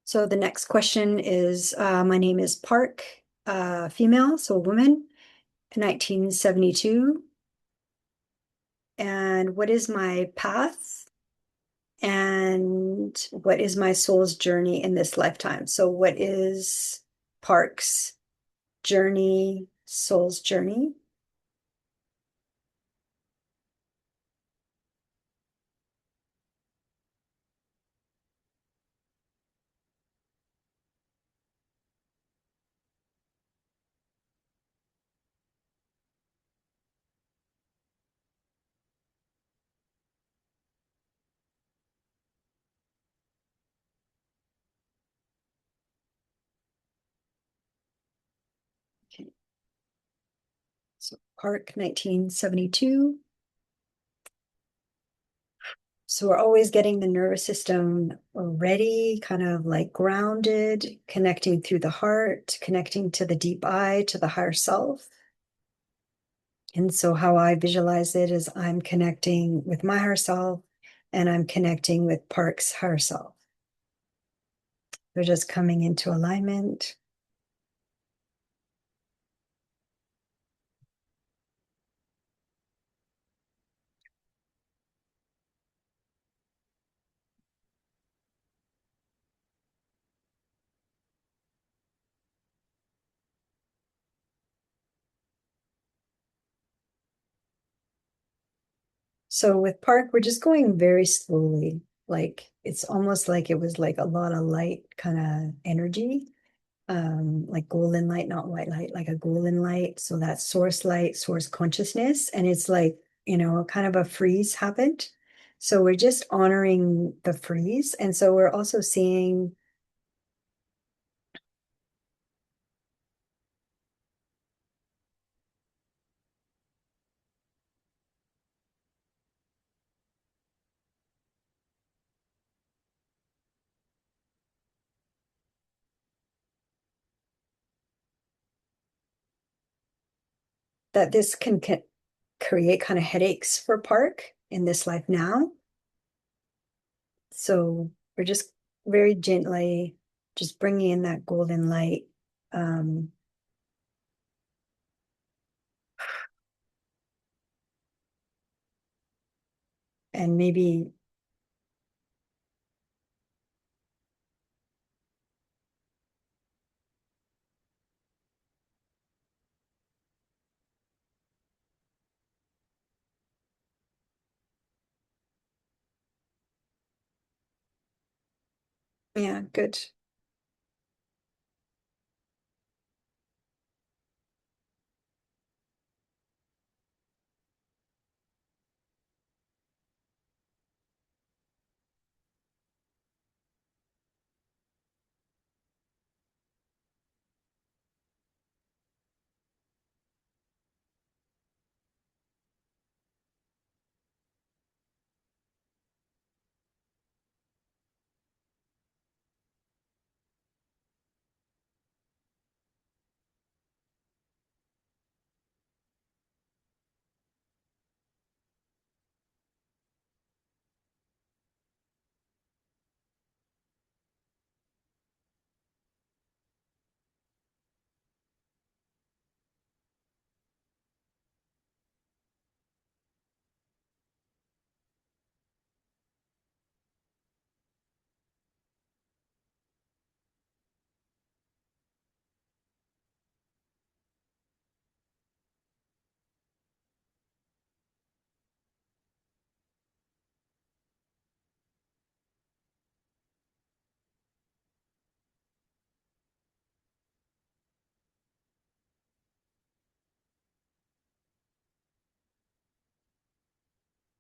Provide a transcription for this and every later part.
So the next question is, my name is Park, female, so a woman, 1972. And what is my path? And what is my soul's journey in this lifetime? So what is Park's journey, soul's journey? Okay. So Park, 1972. So we're always getting the nervous system ready, kind of like grounded, connecting through the heart, connecting to the deep I, to the higher self. And so how I visualize it is I'm connecting with my higher self and I'm connecting with Park's higher self. They're just coming into alignment. So with Park, we're just going very slowly. Like it's almost like it was like a lot of light kind of energy, like golden light, not white light, like a golden light. So that's source light, source consciousness. And it's like, kind of a freeze happened. So we're just honoring the freeze. And so we're also seeing, that this can create kind of headaches for Park in this life now. So we're just very gently just bringing in that golden light. Um, and maybe, yeah, good.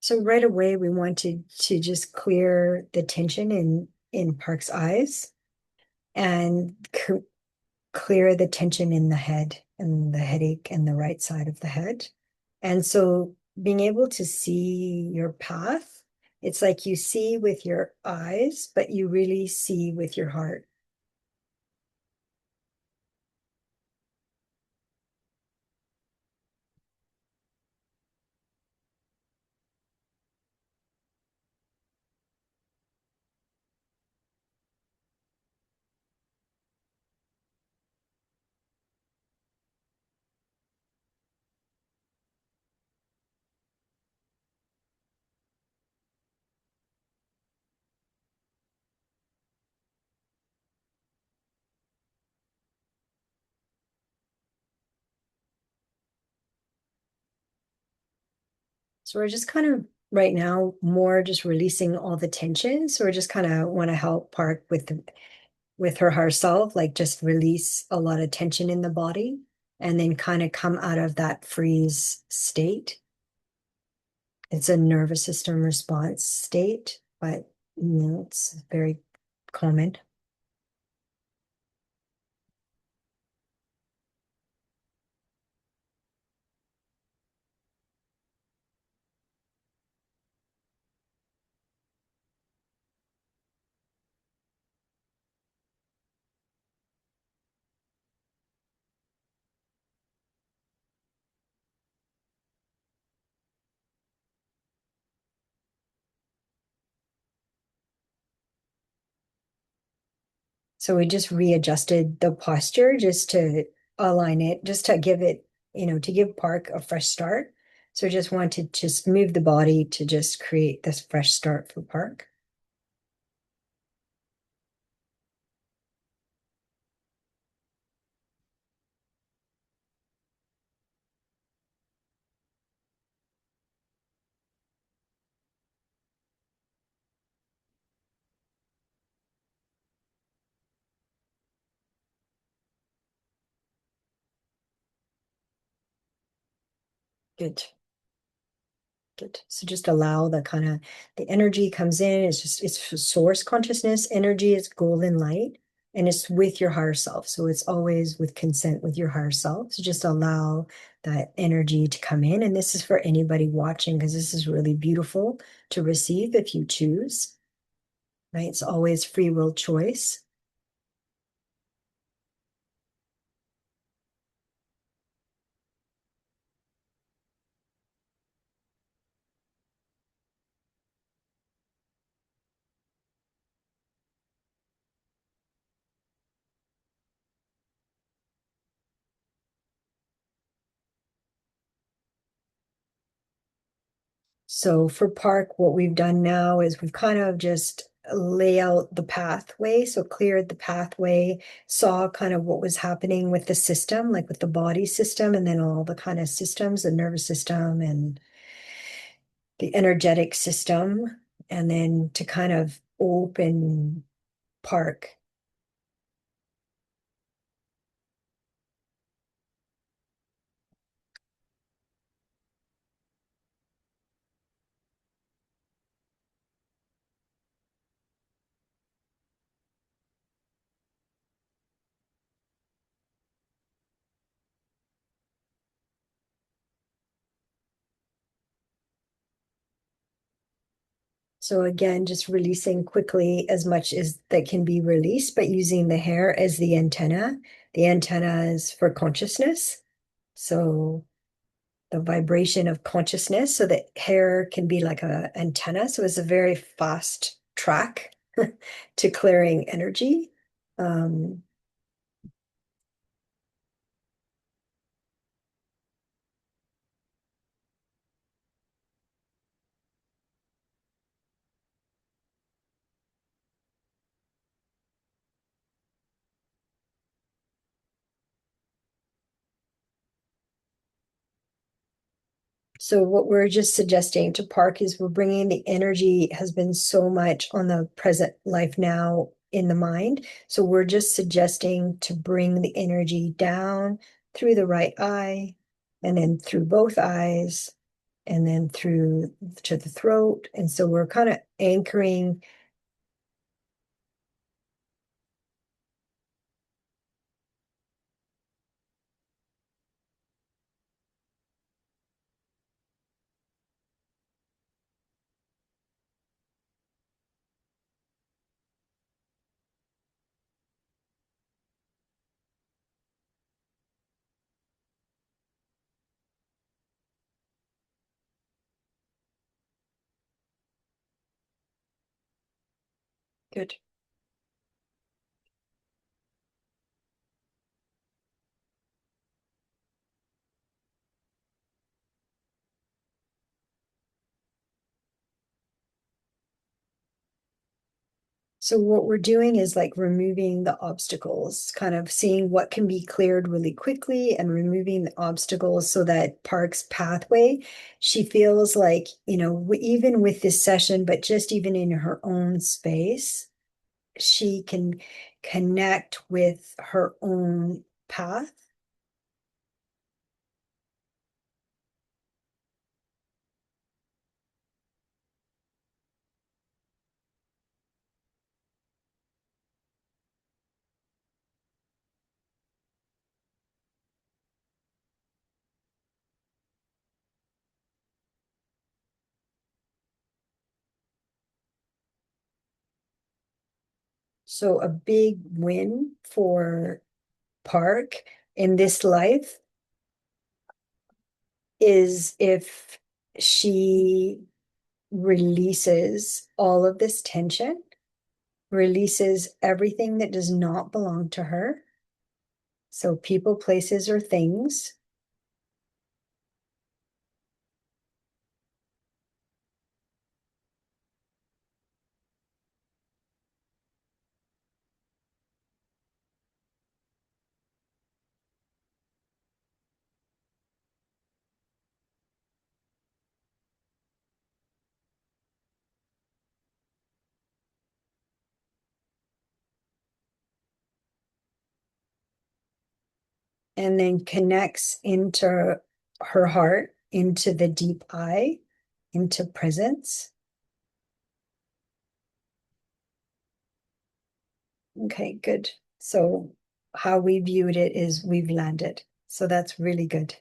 So right away, we wanted to just clear the tension in Park's eyes and clear the tension in the head and the headache and the right side of the head. And so being able to see your path, it's like you see with your eyes, but you really see with your heart. So we're just kind of right now more just releasing all the tension. So we're just kind of want to help Park with her herself, like just release a lot of tension in the body and then kind of come out of that freeze state. It's a nervous system response state, but it's very common. So we just readjusted the posture just to align it, just to give it, to give Park a fresh start. So I just wanted to just move the body to just create this fresh start for Park. Good. Good. So just allow the kind of the energy comes in. It's source consciousness. Energy is golden light and it's with your higher self. So it's always with consent with your higher self. So just allow that energy to come in. And this is for anybody watching because this is really beautiful to receive if you choose, right? It's always free will choice. So for Park, what we've done now is we've kind of just lay out the pathway. So cleared the pathway, saw kind of what was happening with the system, like with the body system, and then all the kind of systems, the nervous system and the energetic system, and then to kind of open Park. So again, just releasing quickly as much as that can be released, but using the hair as the antenna. The antenna is for consciousness. So the vibration of consciousness. So the hair can be like a antenna. So it's a very fast track to clearing energy. Um, so what we're just suggesting to Park is we're bringing the energy has been so much on the present life now in the mind. So we're just suggesting to bring the energy down through the right eye and then through both eyes and then through to the throat. And so we're kind of anchoring. Good. So what we're doing is like removing the obstacles, kind of seeing what can be cleared really quickly and removing the obstacles so that Park's pathway, she feels like, even with this session, but just even in her own space, she can connect with her own path. So a big win for Park in this life is if she releases all of this tension, releases everything that does not belong to her. So people, places, or things. And then connects into her heart, into the deep eye, into presence. Okay, good. So how we viewed it is we've landed. So that's really good.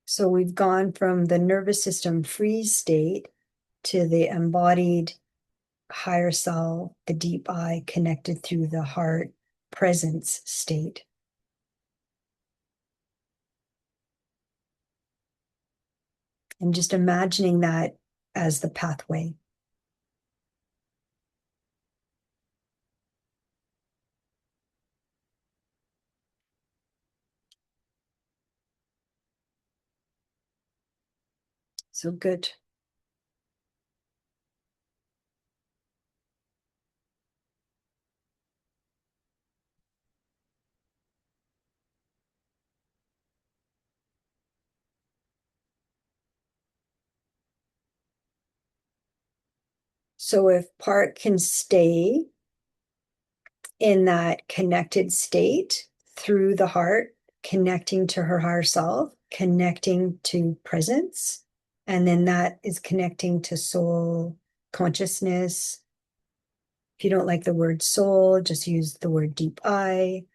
So we've gone from the nervous system freeze state to the embodied higher self, the deep eye connected through the heart presence state. And just imagining that as the pathway. So good. So if Park can stay in that connected state through the heart, connecting to her higher self, connecting to presence, and then that is connecting to soul consciousness. If you don't like the word soul, just use the word deep eye.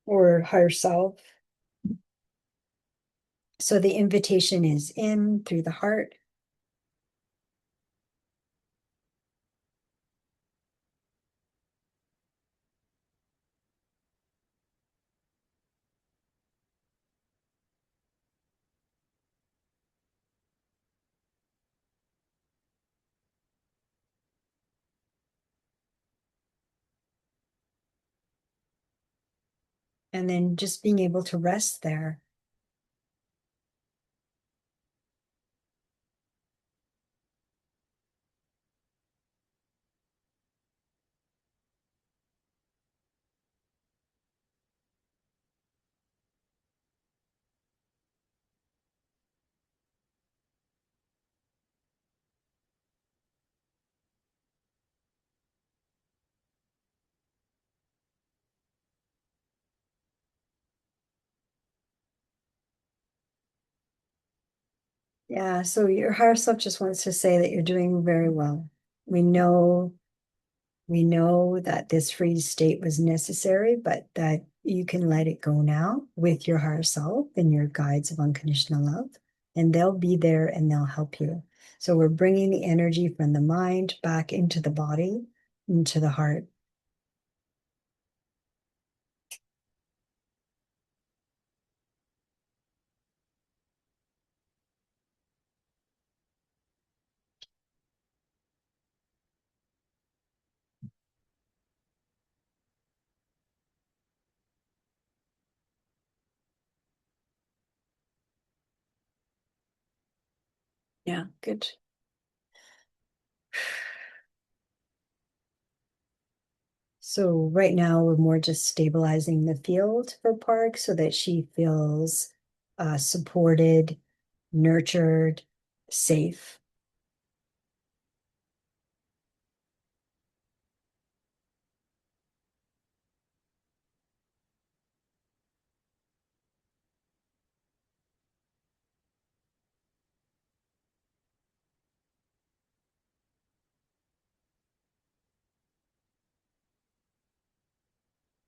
Or higher self. So the invitation is in through the heart. And then just being able to rest there. Yeah, so your higher self just wants to say that you're doing very well. We know We know that this freeze state was necessary, but that you can let it go now with your higher self and your guides of unconditional love, and they'll be there and they'll help you. So we're bringing the energy from the mind back into the body, into the heart. Yeah, good. So right now we're more just stabilizing the field for Park so that she feels supported, nurtured, safe.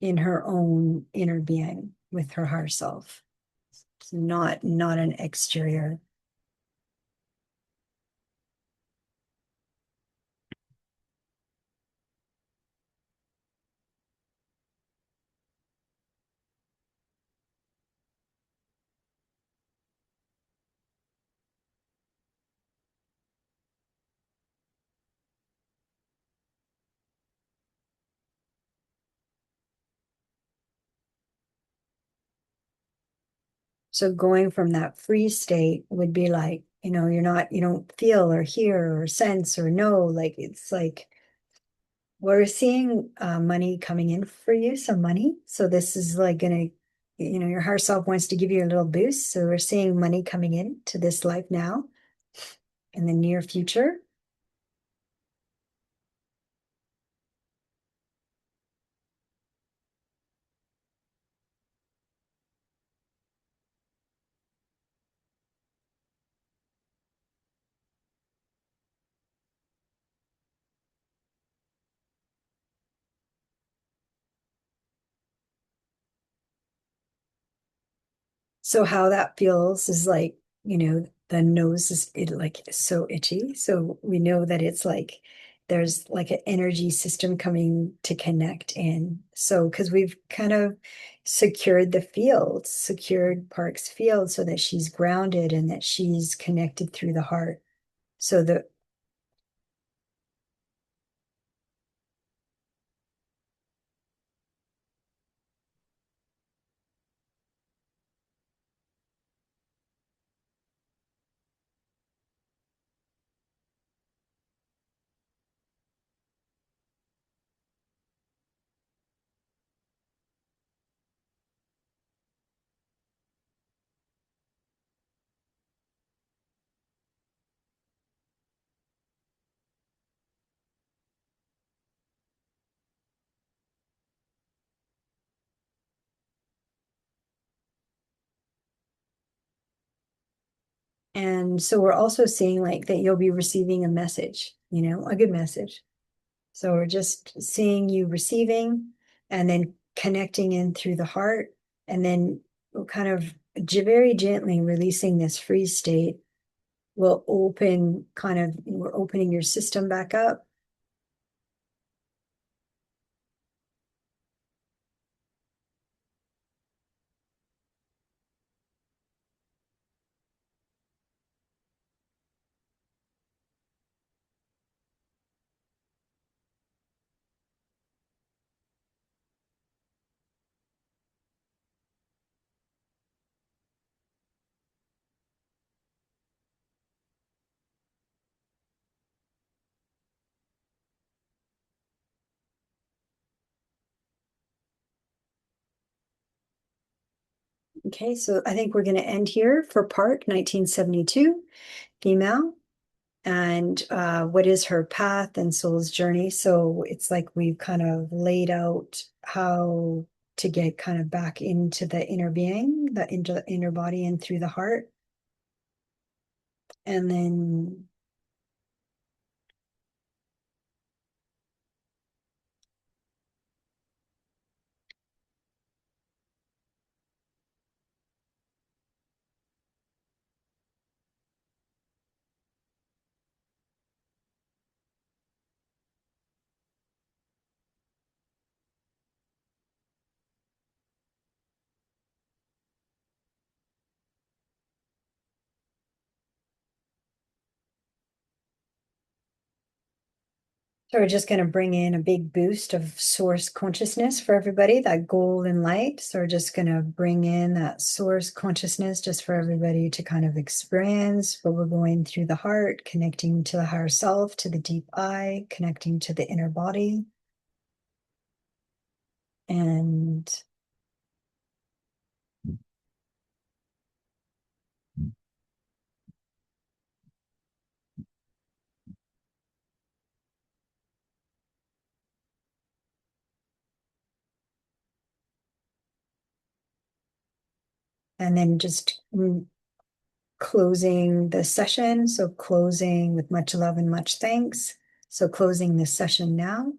In her own inner being with her higher self. It's not an exterior. So going from that free state would be like, you don't feel or hear or sense or know. Like it's like we're seeing money coming in for you, some money. So this is like gonna, your higher self wants to give you a little boost. So we're seeing money coming in to this life now in the near future. So how that feels is like, the nose is like so itchy. So we know that it's like there's like an energy system coming to connect in. So because we've kind of secured the field, secured Park's field so that she's grounded and that she's connected through the heart. So the and so we're also seeing like that you'll be receiving a message, a good message. So we're just seeing you receiving and then connecting in through the heart, and then we'll kind of very gently releasing this freeze state will open we're opening your system back up. Okay, so I think we're going to end here for Park 1972, female, and what is her path and soul's journey. So it's like we've kind of laid out how to get kind of back into the inner being, the inner body and through the heart. And then So we're just going to bring in a big boost of source consciousness for everybody, that golden light. So we're just going to bring in that source consciousness just for everybody to kind of experience what we're going through the heart, connecting to the higher self, to the deep I, connecting to the inner body. And then just closing the session. So closing with much love and much thanks. So closing this session now.